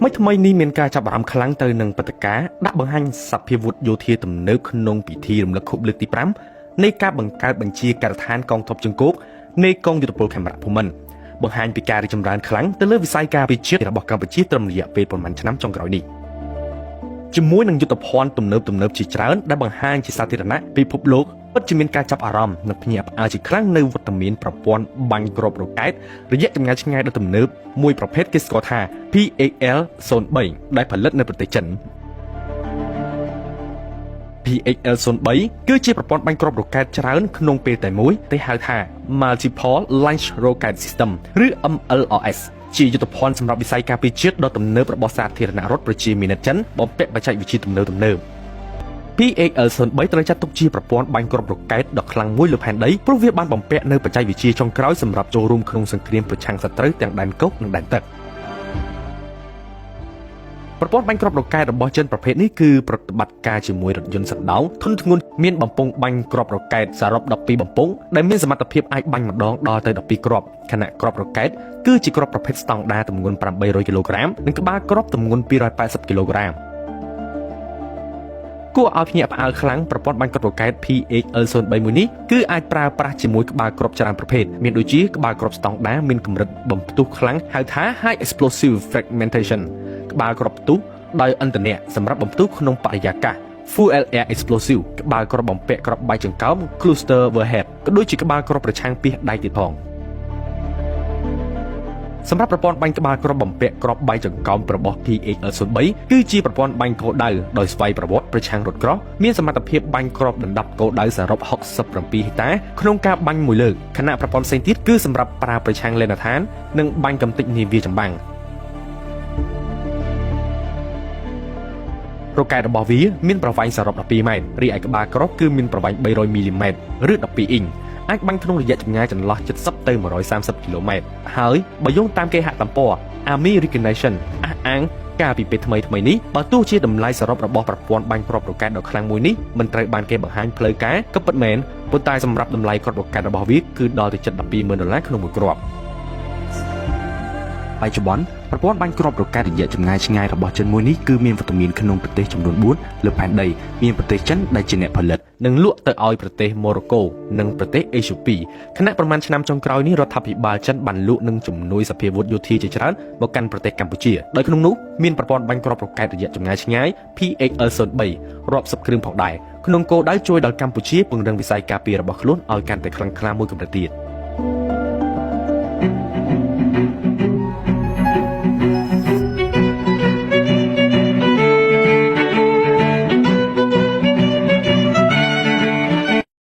ไม่ทำไมนี่មានការចាប់អារម្មណ៍ខ្លាំងទៅនឹងព្រឹត្តិការណ៍ដាក់បង្ហាញសភាវុធយោធាទំនើបក្នុងពិធីរំលឹកខួបលើកទី5នៃការបង្កើតបញ្ជាការដ្ឋានកងទ័ពជើងគោកនៃកងយុទ្ធពលខេមរៈភូមិន្ទបង្ហាញពីការរីកចម្រើនខ្លាំងទៅលើវិស័យការពារជាតិរបស់កម្ពុជាត្រឹមរយៈពេលប្រមាណឆ្នាំចុងក្រោយនេះជាមួយនឹងយុទ្ធភ័ណ្ឌទំនើបជាច្រើនដែលបង្ហាញជាសាធារណៈពិភពលោកពិតជាមានការចាប់អារម្មណ៍និងភ្ញាក់ផ្អើលជាខ្លាំងនៅវត្តមានប្រព័ន្ធបាញ់គ្រាប់រ៉ុកែតរយៈចម្ងាយឆ្ងាយដ៏ទំនើបមួយប្រភេទគេស្គាល់ថា PHL-03 ដែលផលិតនៅប្រទេសចិន PHL-03 គឺជាប្រព័ន្ធបាញ់គ្រាប់រ៉ុកែតច្រើនក្នុងពេលតែមួយដែលហៅថា Multiple Launch Rocket System ឬ MLRS ជាយុទ្ធភ័ណ្ឌសម្រាប់វិស័យការពារជាតិដ៏ទំនើបរបស់សាធារណរដ្ឋប្រជាមានិតចិនបំពាក់បច្ចេកវិទ្យាទំនើបPHL-03 ត្រូវចាត់ទុកជាប្រព័ន្ធបាញ់គ្រាប់រ៉ុកែតដ៏ខ្លាំងមួយលើផែនដីព្រោះវាបានបំពាក់នូវបច្ចេកវិទ្យាចុងក្រោយសម្រាប់ចូលរួមក្នុងសង្គ្រាមប្រឆាំងសត្រូវទាំងដែនគោកនិងដែនទឹកប្រព័ន្ធបាញ់គ្រាប់រ៉ុកែតរបស់ចិនប្រភេទនេះគឺប្រតិបត្តិការជាមួយរថយន្តសណ្ដោងធុនធ្ងន់មានបំពង់បាញ់គ្រាប់រ៉ុកែតសរុប12បំពង់ដែលមានសមត្ថភាពអាចបាញ់ម្ដងដល់ទៅ12គ្រាប់ខណៈគ្រាប់រ៉ុកែតគឺជាគ្រាប់ប្រភេទស្តង់ដារទម្ងន់800គីឡូក្រាមនិងក្បាលគ្រាប់ទម្ងន់280គីឡូក្រាមគួរឲ្យភ្ញាក់ផ្អើលខ្លាំងប្រព័ន្ធបាញ់គ្រាប់រ៉ុកែត PHL-03 មួយនេះគឺអាចប្រើប្រាស់ជាមួយក្បាលគ្រាប់ច្រើនប្រភេទមានដូចជាក្បាលគ្រាប់ស្តង់ដារមានកម្រិតបំផ្ទុះខ្លាំងហៅថា High Explosive Fragmentation ក្បាលគ្រាប់ផ្ទុះដោយឥន្ធនៈសម្រាប់បំផ្ទុះក្នុងបរិយាកាស Full Air Explosive ក្បាលគ្រាប់បំពាក់គ្រាប់បែកចង្កោម Cluster Warhead ក៏ដូចជាក្បាលគ្រាប់ប្រឆាំងពីដៃទៀតផងសម្រាប់ប្រព័ន្ធបាញ់ក្បាលគ្រាប់បំពាក់គ្រាប់បែកចង្កោមរបស់ PHL-03 គឺជាប្រព័ន្ធបាញ់គោលដៅដោយស្វ័យប្រវត្តិប្រឆាំងរថក្រោះមានសមត្ថភាពបាញ់គ្រាប់ដណ្ដប់គោលដៅសរុប67ហិកតាក្នុងការបាញ់មួយលើកខណៈប្រព័ន្ធផ្សេងទៀតគឺសម្រាប់ប្រើប្រឆាំងលេនដ្ឋាននិងបាញ់កំទេចនាវាចម្បាំងរ៉ុកែតរបស់វាមានប្រវែងសរុប12ម៉ែត្ររីឯក្បាលគ្រាប់គឺមានប្រវែង300មីលីម៉ែត្រឬ12អ៊ីងអាចបាញ់ក្នុងរយៈចម្ងាយចន្លោះ70ទៅ130គីឡូម៉ែត្រហើយបើយោងតាមគេហទំព័រ Army Recognition អះអាងកាលពីពេលថ្មីនេះបើទោះជាតម្លៃសរុបរបស់ប្រព័ន្ធបាញ់គ្រាប់រ៉ុកែតដ៏ខ្លាំងមួយនេះមិនត្រូវបានគេបង្ហាញផ្លូវការក៏ពិតមែនប៉ុន្តែសម្រាប់តម្លៃគ្រាប់រ៉ុកែតរបស់វាគឺដល់ទៅជិត$120,000ក្នុងមួយគ្រាប់បច្ចុប្បន្នប្រព័ន្ធបាញ់គ្រាប់រ៉ុកែតរយៈចម្ងាយឆ្ងាយរបស់ចិនមួយនេះគឺមានវត្តមានក្នុងប្រទេសចំនួន4លើផែនដីមានប្រទេសចិនដែលជាអ្នកផលិតនិងលក់ទៅឲ្យប្រទេសម៉ូរ៉ូកូនិងប្រទេសអេត្យូពីខណៈប្រមាណឆ្នាំចុងក្រោយនេះរដ្ឋាភិបាលចិនបានលក់និងជំនួយសភាវុធយោធាជាច្រើនមកកាន់ប្រទេសកម្ពុជាដោយក្នុងនោះមានប្រព័ន្ធបាញ់គ្រាប់រ៉ុកែតរយៈចម្ងាយឆ្ងាយ PHL-03 រាប់សិបគ្រឿងផងដែរក្នុងគោលដៅជួយដល់កម្ពុជាពង្រឹងវិស័យការពាររបស់ខ្លួនឲ្យកាន់តែខ្លាំងក្លាមួយកម្រិតទៀត